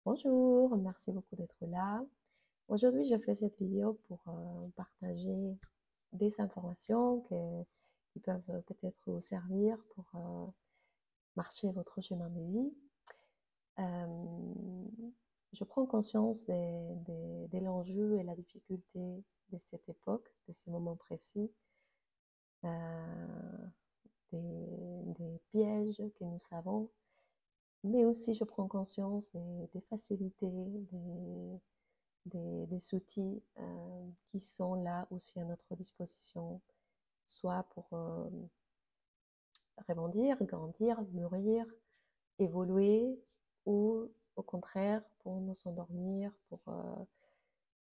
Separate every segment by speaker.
Speaker 1: Bonjour, merci beaucoup d'être là. Aujourd'hui, je fais cette vidéo pour partager des informations qui peuvent peut-être vous servir pour marcher votre chemin de vie. Euh, je prends conscience de l'enjeu et la difficulté de cette époque, de ces moments précis, euh, des pièges que nous savons, mais aussi je prends conscience des facilités, des outils qui sont là aussi à notre disposition, soit pour rebondir, grandir, mûrir, évoluer, ou au contraire pour nous endormir, pour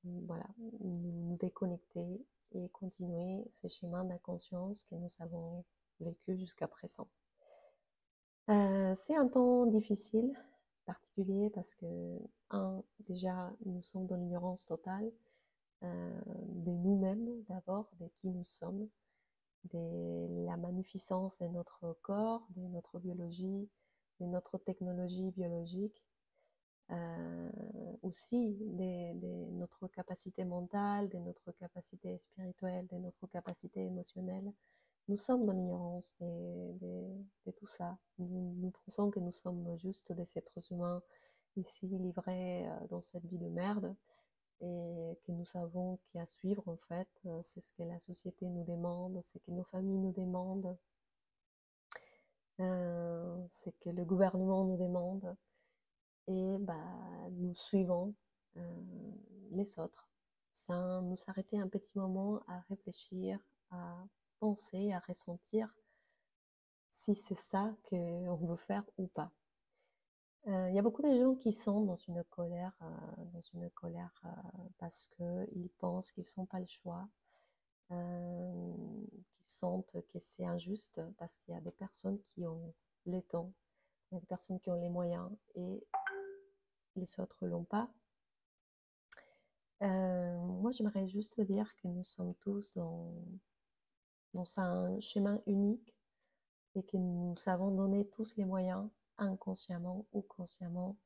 Speaker 1: voilà, nous déconnecter et continuer ces chemins d'inconscience que nous avons vécu jusqu'à présent. C'est un temps difficile, particulier, parce que, déjà, nous sommes dans l'ignorance totale de nous-mêmes d'abord, de qui nous sommes, de la magnificence de notre corps, de notre biologie, de notre technologie biologique, euh, aussi de notre capacité mentale, de notre capacité spirituelle, de notre capacité émotionnelle. Nous sommes dans l'ignorance de tout ça. Nous pensons que nous sommes juste des êtres humains ici livrés dans cette vie de merde et que nous savons qu'à suivre en fait, c'est ce que la société nous demande, c'est que nos familles nous demandent, c'est que le gouvernement nous demande, et bah, nous suivons les autres sans nous arrêter un petit moment à réfléchir, à penser, à ressentir si c'est ça qu'on veut faire ou pas. Il y a beaucoup de gens qui sont dans une colère parce qu'ils pensent qu'ils n'ont pas le choix, qui sentent que c'est injuste parce qu'il y a des personnes qui ont le temps, il y a des personnes qui ont les moyens et les autres l'ont pas. Moi, j'aimerais juste dire que nous sommes tous dans un chemin unique et que nous savons donner tous les moyens, inconsciemment ou consciemment,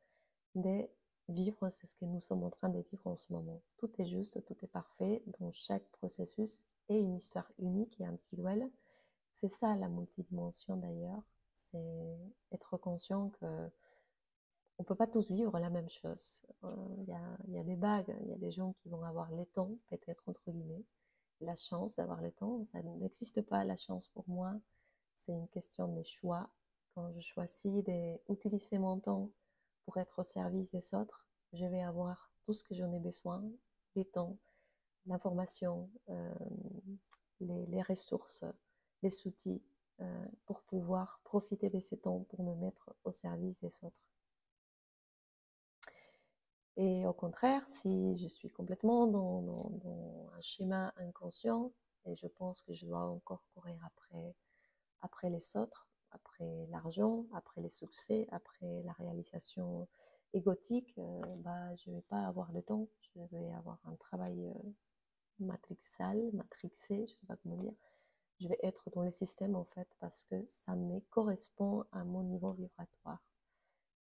Speaker 1: de vivre c'est ce que nous sommes en train de vivre en ce moment. Tout est juste, tout est parfait dans chaque processus et une histoire unique et individuelle. C'est ça la multidimension d'ailleurs, c'est être conscient que on ne peut pas tous vivre la même chose. Y a des bagues, il y a des gens qui vont avoir le temps, peut-être entre guillemets, la chance d'avoir le temps. Ça n'existe pas la chance pour moi, c'est une question de choix. Quand je choisis d'utiliser mon temps pour être au service des autres, je vais avoir tout ce que j'en ai besoin, les temps, l'information, les ressources, les outils pour pouvoir profiter de ces temps pour me mettre au service des autres. Et au contraire, si je suis complètement dans un schéma inconscient et je pense que je dois encore courir après les autres, après l'argent, après les succès, après la réalisation égotique, bah, je ne vais pas avoir le temps. Je vais avoir un travail matrixal, matrixé, je ne sais pas comment dire. Je vais être dans le système en fait parce que ça me correspond à mon niveau vibratoire.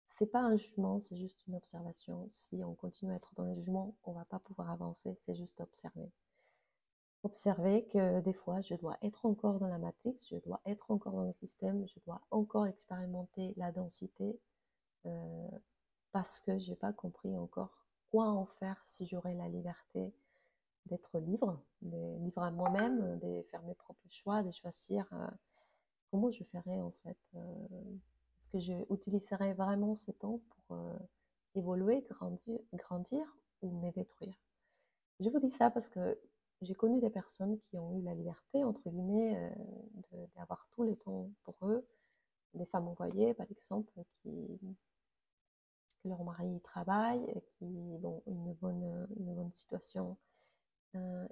Speaker 1: C'est pas un jugement, c'est juste une observation. Si on continue à être dans le jugement, on va pas pouvoir avancer, c'est juste observer. Observer que des fois, je dois être encore dans la matrix, je dois être encore dans le système, je dois encore expérimenter la densité euh, parce que j'ai pas compris encore quoi en faire si j'aurais la liberté d'être libre, libre à moi-même, de faire mes propres choix, de choisir comment je ferais en fait. Est-ce que je utiliserais vraiment ce temps pour évoluer, grandir ou me détruire? Je vous dis ça parce que j'ai connu des personnes qui ont eu la liberté, entre guillemets, d'avoir tout le temps pour eux. Des femmes envoyées, par exemple, que leur mari travaille, qui ont une bonne situation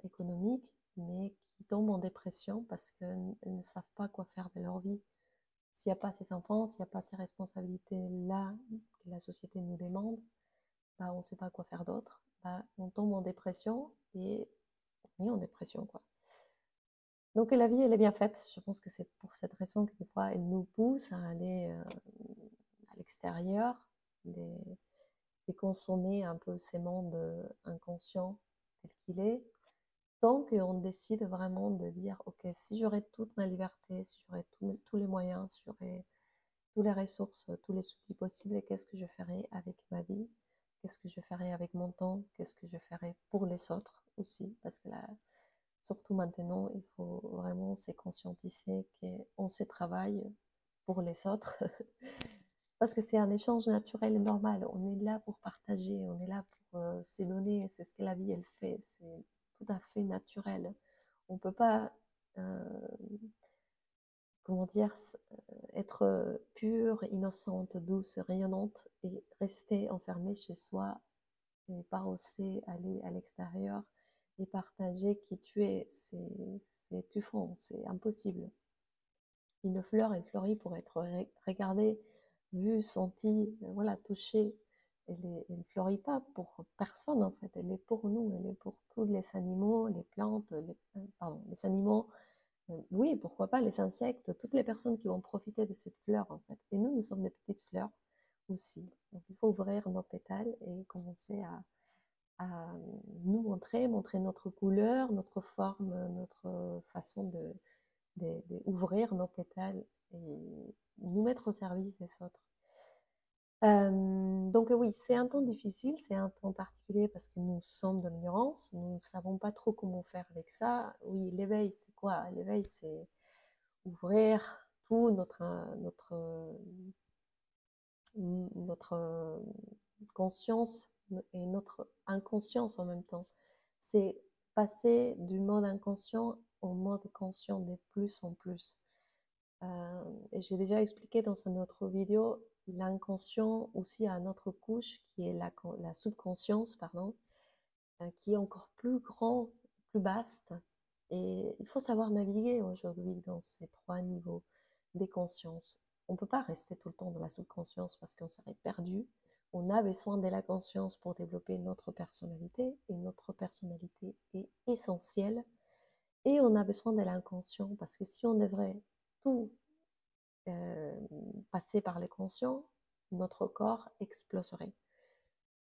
Speaker 1: économique, mais qui tombent en dépression parce qu'elles ne savent pas quoi faire de leur vie. S'il n'y a pas ces enfants, s'il n'y a pas ces responsabilités-là que la société nous demande, bah, on ne sait pas quoi faire d'autre. Bah, on tombe en dépression et on est en dépression, quoi. Donc la vie, elle est bien faite. Je pense que c'est pour cette raison que des fois, elle nous pousse à aller à l'extérieur, et consommer un peu ces mondes inconscients tel qu'il est, tant qu'on décide vraiment de dire, ok, si j'aurais toute ma liberté, si j'aurais tous les moyens, si j'aurais toutes les ressources, tous les outils possibles, qu'est-ce que je ferais avec ma vie? Qu'est-ce que je ferais avec mon temps? Qu'est-ce que je ferais pour les autres aussi? Parce que là, surtout maintenant, il faut vraiment se conscientiser qu'on se travaille pour les autres. Parce que c'est un échange naturel et normal. On est là pour partager, on est là pour se donner. C'est ce que la vie, elle fait. C'est tout à fait naturel. On ne peut pas, euh, comment dire, être pure, innocente, douce, rayonnante et rester enfermée chez soi et pas oser aller à l'extérieur et partager qui tu es. C'est étouffant, c'est impossible. Une fleur, elle fleurit pour être regardée, vue, sentie, voilà, touchée. Elle ne fleurit pas pour personne en fait, elle est pour nous, elle est pour tous les animaux, les plantes, pardon, les animaux, oui, pourquoi pas les insectes, toutes les personnes qui vont profiter de cette fleur en fait. Et nous, nous sommes des petites fleurs aussi. Donc il faut ouvrir nos pétales et commencer à nous montrer notre couleur, notre forme, notre façon d'ouvrir nos pétales et nous mettre au service des autres. Donc oui, c'est un temps difficile, c'est un temps particulier parce que nous sommes dans l'ignorance, nous ne savons pas trop comment faire avec ça. Oui, l'éveil, c'est quoi? L'éveil, c'est ouvrir tout notre conscience et notre inconscience en même temps. C'est passer du mode inconscient au mode conscient de plus en plus. Et j'ai déjà expliqué dans une autre vidéo, l'inconscient aussi a une autre couche qui est la subconscience, pardon, qui est encore plus grand, plus vaste. Et il faut savoir naviguer aujourd'hui dans ces trois niveaux des consciences. On ne peut pas rester tout le temps dans la subconscience parce qu'on serait perdu. On a besoin de la conscience pour développer notre personnalité et notre personnalité est essentielle. Et on a besoin de l'inconscient parce que si on devrait tout passer par les conscients, notre corps exploserait.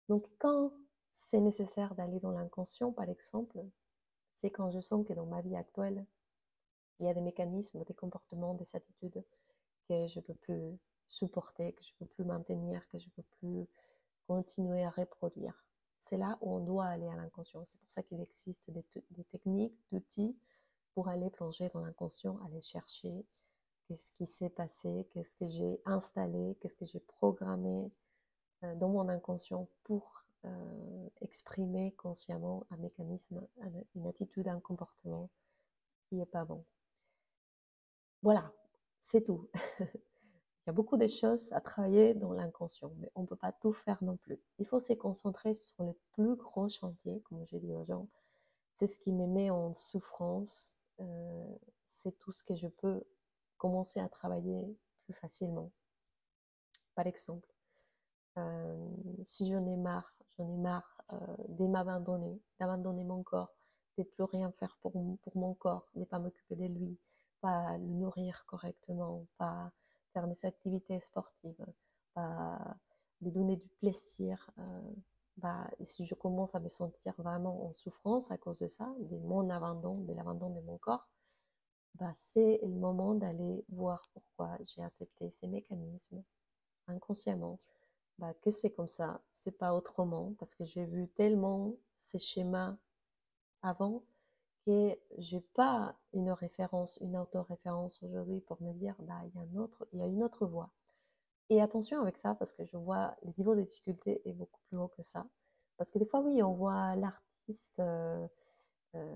Speaker 1: Donc quand c'est nécessaire d'aller dans l'inconscient, par exemple, c'est quand je sens que dans ma vie actuelle, il y a des mécanismes, des comportements, des attitudes que je ne peux plus supporter, que je ne peux plus maintenir, que je ne peux plus continuer à reproduire. C'est là où on doit aller à l'inconscient. C'est pour ça qu'il existe des techniques, d'outils pour aller plonger dans l'inconscient, aller chercher qu'est-ce qui s'est passé, qu'est-ce que j'ai installé, qu'est-ce que j'ai programmé dans mon inconscient pour exprimer consciemment un mécanisme, une attitude, un comportement qui n'est pas bon. Voilà, c'est tout. Il y a beaucoup de choses à travailler dans l'inconscient, mais on ne peut pas tout faire non plus. Il faut se concentrer sur les plus gros chantiers, comme j'ai dit aux gens. C'est ce qui me met en souffrance. C'est tout ce que je peux commencer à travailler plus facilement. Par exemple, si j'en ai marre de m'abandonner, d'abandonner mon corps, de plus rien faire pour mon corps, de ne pas m'occuper de lui, pas le nourrir correctement, pas faire des activités sportives, pas lui donner du plaisir. Bah, si je commence à me sentir vraiment en souffrance à cause de ça, de mon abandon, de l'abandon de mon corps, bah, c'est le moment d'aller voir pourquoi j'ai accepté ces mécanismes inconsciemment, bah, que c'est comme ça, c'est pas autrement, parce que j'ai vu tellement ces schémas avant que j'ai pas une référence, une autoréférence aujourd'hui pour me dire, bah, il y a une autre voie. Et attention avec ça, parce que je vois les niveaux de difficulté est beaucoup plus haut que ça. Parce que des fois, oui, on voit l'artiste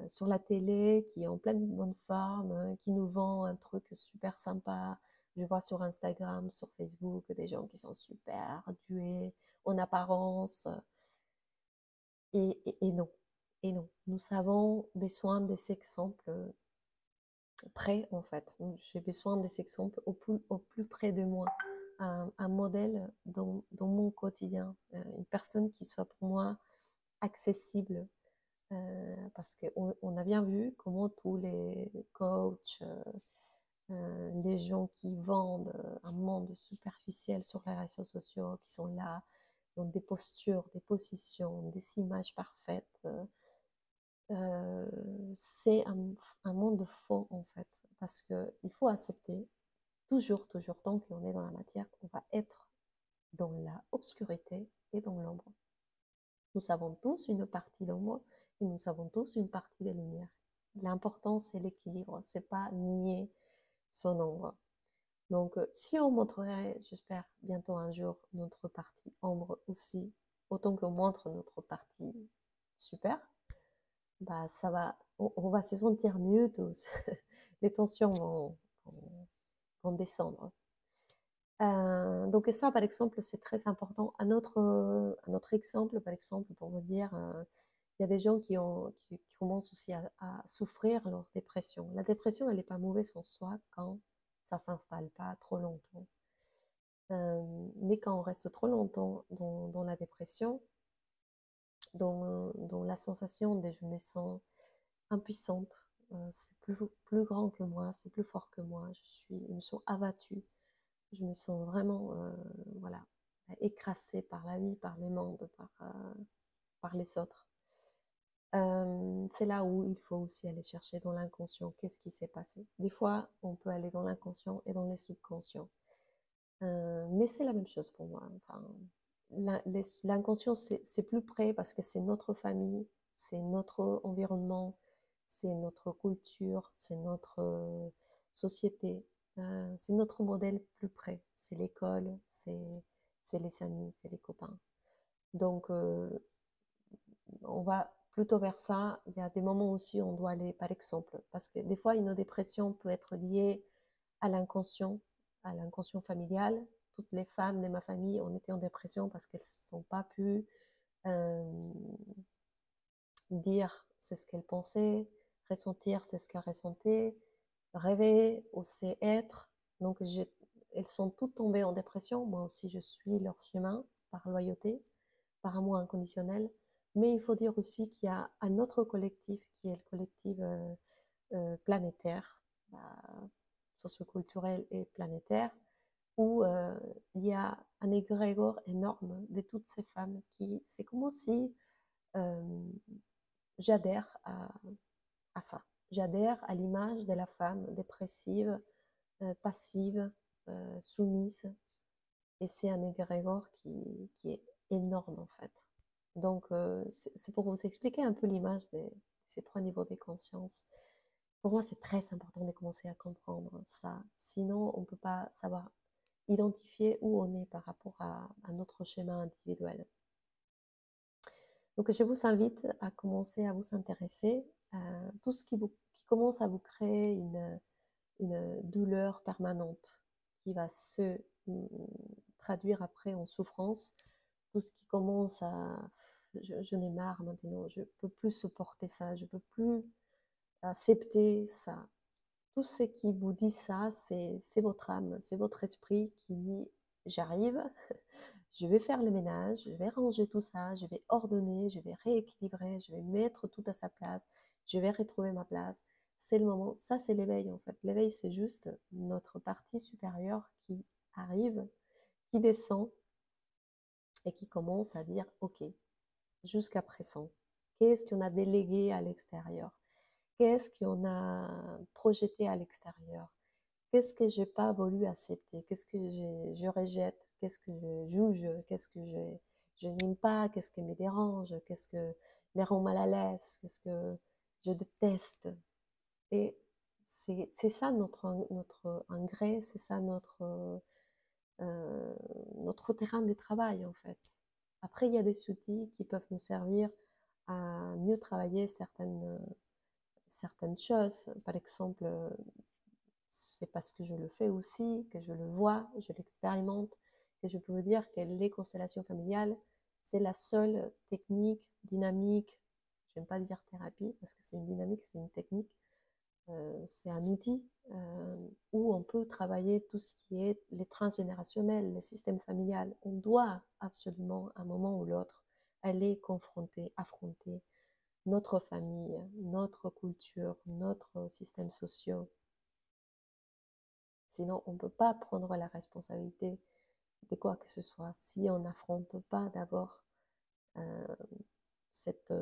Speaker 1: sur la télé qui est en pleine bonne forme, qui nous vend un truc super sympa. Je vois sur Instagram, sur Facebook, des gens qui sont super doués en apparence. Et non, et non. Nous avons besoin des exemples près, en fait. J'ai besoin des exemples au plus près de moi. Un modèle dans mon quotidien. Une personne qui soit pour moi accessible. Parce qu'on a bien vu comment tous les coachs, les gens qui vendent un monde superficiel sur les réseaux sociaux, qui sont là, donc des postures, des positions, des images parfaites. C'est un monde faux en fait, parce qu'il faut accepter, toujours, toujours, tant qu'on est dans la matière, on va être dans la obscurité et dans l'ombre. Nous avons tous une partie d'ombre et nous avons tous une partie de lumière. L'important, c'est l'équilibre, c'est pas nier son ombre. Donc, si on montrerait, j'espère, bientôt un jour, notre partie ombre aussi, autant qu'on montre notre partie super, bah, ça va, on va se sentir mieux tous. Les tensions vont descendre. Donc ça, par exemple, c'est très important. Un autre exemple, par exemple, pour vous dire, il y a des gens qui commencent aussi à souffrir leur dépression. La dépression, elle n'est pas mauvaise en soi quand ça ne s'installe pas trop longtemps. Mais quand on reste trop longtemps dans la dépression, dans la sensation de je me sens impuissante, c'est plus grand que moi, c'est plus fort que moi, je me sens abattue, je me sens vraiment voilà, écrasée par la vie, par les mondes, par les autres. C'est là où il faut aussi aller chercher dans l'inconscient, qu'est-ce qui s'est passé. Des fois, on peut aller dans l'inconscient et dans les subconscients. Mais c'est la même chose pour moi. Enfin, l'inconscient, c'est plus près parce que c'est notre famille, c'est notre environnement, c'est notre culture, c'est notre société, c'est notre modèle plus près. C'est l'école, c'est les amis, c'est les copains. Donc, on va plutôt vers ça. Il y a des moments aussi où on doit aller par exemple, parce que des fois, une dépression peut être liée à l'inconscient familial. Toutes les femmes de ma famille ont été en dépression parce qu'elles n'ont pas pu euh, dire c'est ce qu'elles pensaient, ressentir c'est ce qu'elles ressentaient, rêver, oser être. Donc, elles sont toutes tombées en dépression. Moi aussi, je suis leur chemin par loyauté, par amour inconditionnel. Mais il faut dire aussi qu'il y a un autre collectif qui est le collectif planétaire, socioculturel et planétaire, où il y a un égrégore énorme de toutes ces femmes qui, c'est comme si euh, j'adhère à ça. J'adhère à l'image de la femme dépressive, passive, soumise. Et c'est un égrégore qui est énorme en fait. Donc, c'est pour vous expliquer un peu l'image de ces trois niveaux de conscience. Pour moi, c'est très important de commencer à comprendre ça. Sinon, on ne peut pas savoir identifier où on est par rapport à notre schéma individuel. Donc, je vous invite à commencer à vous intéresser à tout ce qui commence à vous créer une douleur permanente qui va se traduire après en souffrance. Tout ce qui commence à... Je n'ai marre maintenant, je ne peux plus supporter ça, je ne peux plus accepter ça. Tout ce qui vous dit ça, c'est votre âme, c'est votre esprit qui dit j'arrive, je vais faire le ménage, je vais ranger tout ça, je vais ordonner, je vais rééquilibrer, je vais mettre tout à sa place, je vais retrouver ma place. C'est le moment, ça c'est l'éveil en fait. L'éveil c'est juste notre partie supérieure qui arrive, qui descend et qui commence à dire ok, jusqu'à présent, qu'est-ce qu'on a délégué à l'extérieur? Qu'est-ce qu'on a projeté à l'extérieur? Qu'est-ce que je n'ai pas voulu accepter? Qu'est-ce que je rejette? Qu'est-ce que je juge? Qu'est-ce que je n'aime pas? Qu'est-ce qui me dérange? Qu'est-ce que me rend mal à l'aise? Qu'est-ce que je déteste? Et c'est ça notre engrais, c'est ça notre terrain de travail en fait. Après, il y a des outils qui peuvent nous servir à mieux travailler certaines choses. Par exemple, c'est parce que je le fais aussi, que je le vois, je l'expérimente, que je peux vous dire que les constellations familiales, c'est la seule technique, dynamique, je n'aime pas dire thérapie, parce que c'est une dynamique, c'est une technique, c'est un outil où on peut travailler tout ce qui est les transgénérationnels, les systèmes familiales. On doit absolument, à un moment ou l'autre, aller confronter, affronter notre famille, notre culture, notre système social. Sinon, on ne peut pas prendre la responsabilité de quoi que ce soit, si on n'affronte pas d'abord euh, cette,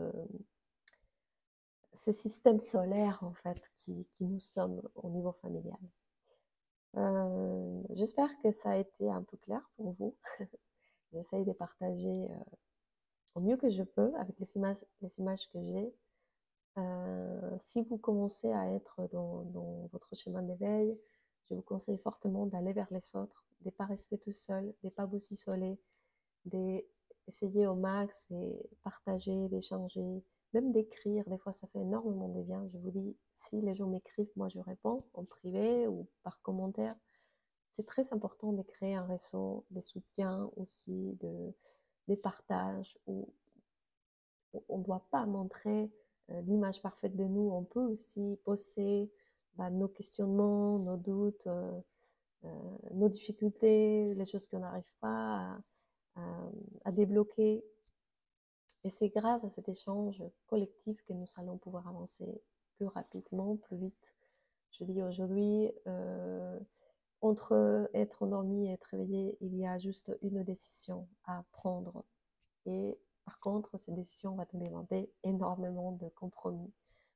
Speaker 1: ce système solaire en fait qui nous sommes au niveau familial. J'espère que ça a été un peu clair pour vous. J'essaye de partager au mieux que je peux avec les images que j'ai. Si vous commencez à être dans votre chemin d'éveil, je vous conseille fortement d'aller vers les autres, de ne pas rester tout seul, de ne pas vous isoler, d'essayer au max de partager, d'échanger, même d'écrire. Des fois, ça fait énormément de bien. Je vous dis, si les gens m'écrivent, moi je réponds en privé ou par commentaire. C'est très important de créer un réseau, des soutiens aussi, des partages où on ne doit pas montrer l'image parfaite de nous. On peut aussi poser nos questionnements, nos doutes, nos difficultés, les choses qu'on n'arrive pas à débloquer. Et c'est grâce à cet échange collectif que nous allons pouvoir avancer plus rapidement, plus vite. Je dis aujourd'hui, entre être endormi et être réveillé, il y a juste une décision à prendre. Et par contre, cette décision va te demander énormément de compromis.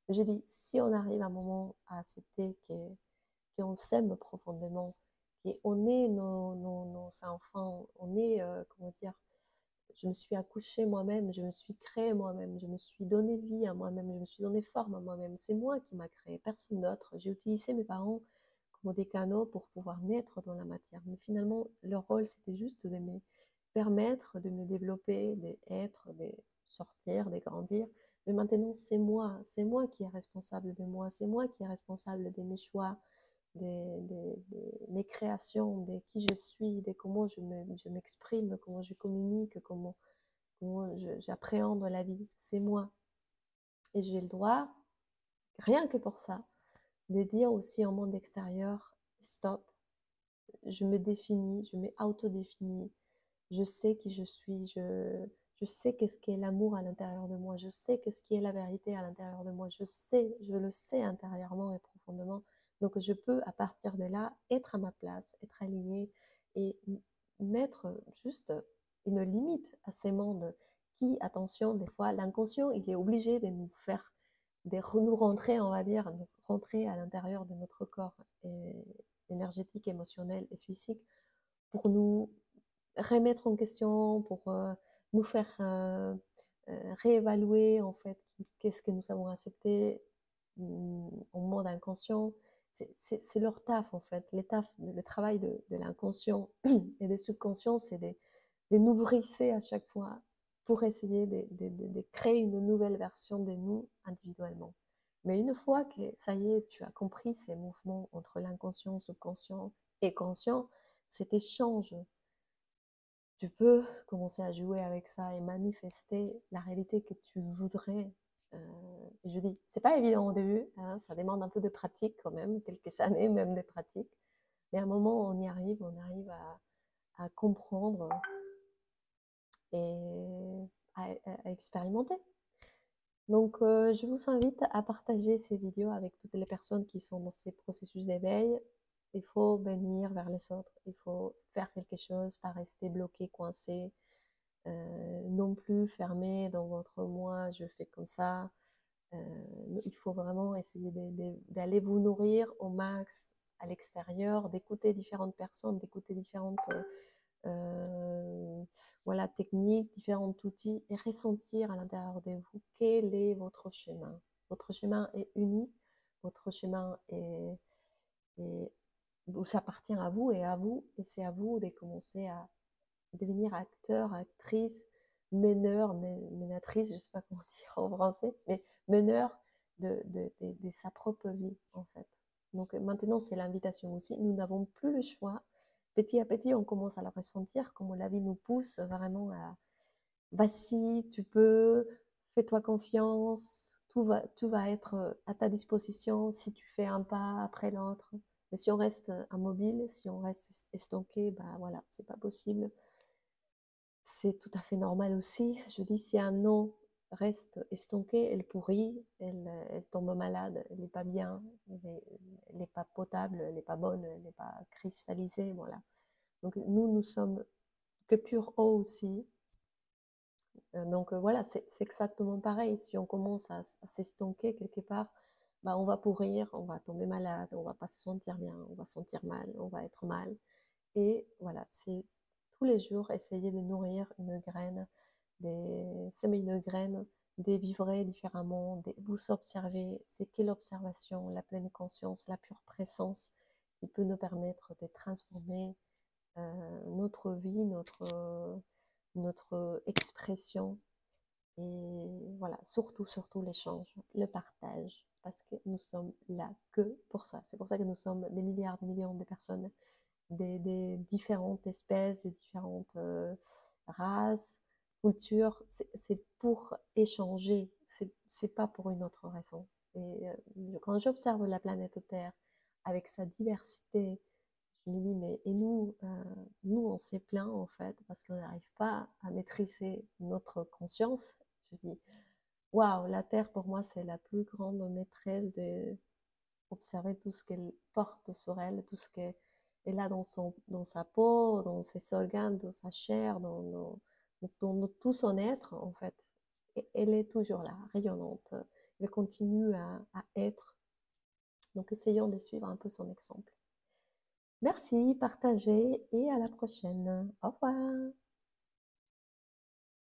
Speaker 1: Je dis, si on arrive à un moment à accepter qu'on s'aime profondément, qu'on est nos enfants, on est, comment dire, je me suis accouchée moi-même, je me suis créée moi-même, je me suis donné vie à moi-même, je me suis donné forme à moi-même. C'est moi qui m'a créée, personne d'autre. J'ai utilisé mes parents comme des canaux pour pouvoir naître dans la matière. Mais finalement, leur rôle, c'était juste de me permettre de me développer, d'être, de sortir, de grandir. Mais maintenant, c'est moi qui est responsable de moi, c'est moi qui est responsable de mes choix, de mes créations, de qui je suis, de comment je m'exprime, comment je communique, comment j'appréhende la vie. C'est moi. Et j'ai le droit, rien que pour ça, de dire aussi au monde extérieur, stop, je me définis, je m'auto-définis, je sais qui je suis, je sais qu'est-ce qu'est l'amour à l'intérieur de moi, je sais qu'est-ce qui est la vérité à l'intérieur de moi, je le sais intérieurement et profondément. Donc je peux à partir de là être à ma place, être alignée et mettre juste une limite à ces mondes qui, attention, des fois l'inconscient, il est obligé de nous faire, de nous rentrer, on va dire, nous rentrer à l'intérieur de notre corps énergétique, émotionnel et physique pour nous remettre en question, pour nous faire réévaluer en fait qu'est-ce que nous avons accepté en mode inconscient. C'est leur taf en fait. Le travail de l'inconscient et des subconscients, c'est de nous brisser à chaque fois pour essayer de créer une nouvelle version de nous individuellement. Mais une fois que ça y est, tu as compris ces mouvements entre l'inconscient, subconscient et conscient, cet échange, tu peux commencer à jouer avec ça et manifester la réalité que tu voudrais. Je dis, c'est pas évident au début, hein, ça demande un peu de pratique quand même, quelques années même de pratique. Mais à un moment, on arrive à comprendre et à expérimenter. Donc, je vous invite à partager ces vidéos avec toutes les personnes qui sont dans ces processus d'éveil. Il faut venir vers les autres, il faut faire quelque chose, pas rester bloqué, coincé, non plus fermé dans votre moi, je fais comme ça. Il faut vraiment essayer d'aller vous nourrir au max à l'extérieur, d'écouter différentes personnes, d'écouter différentes voilà, techniques, différents outils et ressentir à l'intérieur de vous quel est votre chemin. Votre chemin est unique, votre chemin vous appartient à vous, et c'est à vous de commencer à devenir acteur, actrice, meneur, ménatrice, je ne sais pas comment dire en français, mais meneur de sa propre vie, en fait. Donc maintenant, c'est l'invitation aussi. Nous n'avons plus le choix. Petit à petit, on commence à la ressentir, comment la vie nous pousse vraiment à vas-y, tu peux, fais-toi confiance, tout va être à ta disposition si tu fais un pas après l'autre. Mais si on reste immobile, si on reste estoqué, bah voilà, c'est pas possible. C'est tout à fait normal aussi. Je dis, si un non reste estonqué, elle pourrit, elle tombe malade, elle n'est pas bien, elle n'est pas potable, elle n'est pas bonne, elle n'est pas cristallisée, voilà. Donc nous, nous sommes que pure eau aussi. Donc voilà, c'est exactement pareil. Si on commence à s'estonquer quelque part, bah, on va pourrir, on va tomber malade, on va pas se sentir bien, on va sentir mal, on va être mal. Et voilà, c'est tous les jours essayer de nourrir une graine, semer une graine, de vivre différemment, de vous observer. C'est que l'observation, la pleine conscience, la pure présence qui peut nous permettre de transformer notre vie, notre expression. Et voilà, surtout, surtout l'échange, le partage, parce que nous sommes là que pour ça. C'est pour ça que nous sommes des milliards, des millions de personnes, des différentes espèces, des différentes races, cultures. C'est pour échanger, c'est pas pour une autre raison. Et quand j'observe la planète Terre avec sa diversité, je me dis, mais et nous on s'est plaint en fait, parce qu'on n'arrive pas à maîtriser notre conscience. Je dis, waouh, la Terre pour moi c'est la plus grande maîtresse de observer tout ce qu'elle porte sur elle, tout ce qu'elle a dans sa peau, dans ses organes, dans sa chair, dans tout son être en fait. Et elle est toujours là, rayonnante. Elle continue à être. Donc essayons de suivre un peu son exemple. Merci, partagez et à la prochaine. Au revoir.